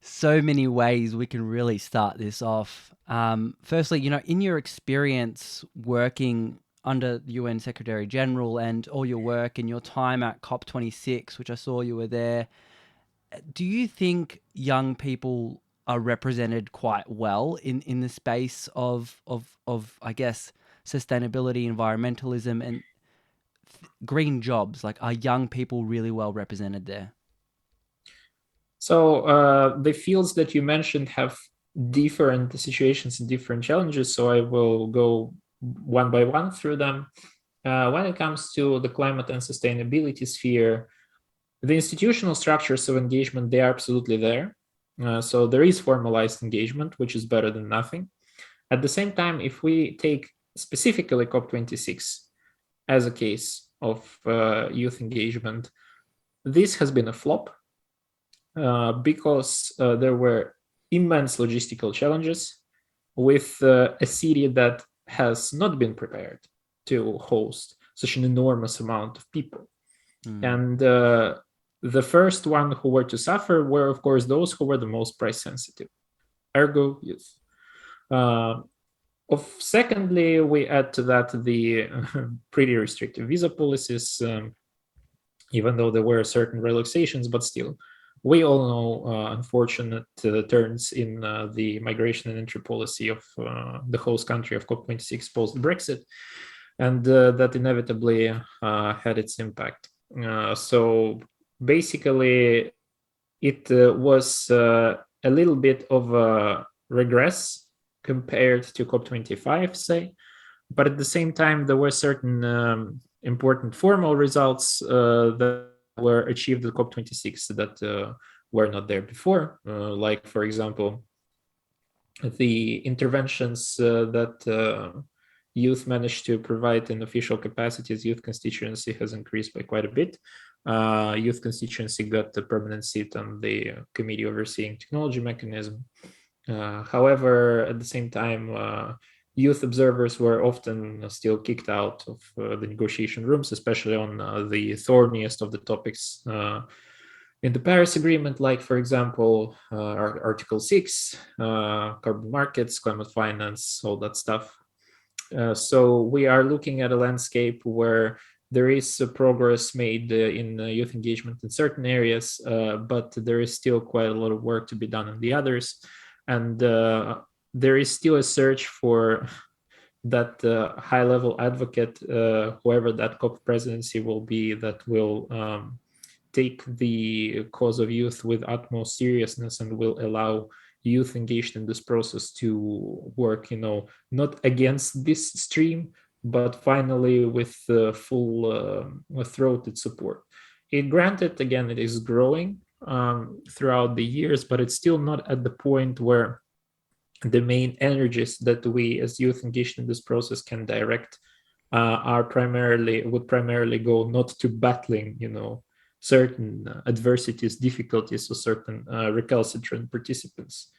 so many ways we can really start this off. Firstly, in your experience working under the UN Secretary General and all your work and your time at COP26, which I saw you were there, do you think young people are represented quite well in the space of I guess sustainability, environmentalism, and green jobs? Like, are young people really well represented there? So the fields that you mentioned have different situations and different challenges. So I will go one by one through them. When it comes to the climate and sustainability sphere, the institutional structures of engagement, they are absolutely there. So there is formalized engagement, which is better than nothing. At the same time, if we take specifically COP26 as a case of youth engagement, this has been a flop because there were immense logistical challenges with a city that has not been prepared to host such an enormous amount of people. And the first one who were to suffer were, of course, those who were the most price sensitive, ergo youth. Secondly, we add to that the pretty restrictive visa policies, even though there were certain relaxations, but still, we all know unfortunate turns in the migration and entry policy of the host country of COP26 post-Brexit, and that inevitably had its impact. So basically, it was a little bit of a regress compared to COP25, say, but at the same time, there were certain important formal results that were achieved at COP26 that were not there before, like, for example, the interventions that youth managed to provide in official capacities. Youth constituency has increased by quite a bit. Youth constituency got a permanent seat on the committee overseeing technology mechanism. However, at the same time, youth observers were often still kicked out of the negotiation rooms, especially on the thorniest of the topics in the Paris Agreement, like, for example, Article 6, carbon markets, climate finance, all that stuff. So we are looking at a landscape where there is progress made in youth engagement in certain areas, but there is still quite a lot of work to be done in the others. And there is still a search for that high-level advocate, whoever that COP presidency will be, that will take the cause of youth with utmost seriousness and will allow youth engaged in this process to work, not against this stream, but finally with full throated support. Granted, again, it is growing throughout the years, but it's still not at the point where the main energies that we as youth engaged in this process can direct would primarily go not to battling, certain adversities, difficulties, or certain recalcitrant participants,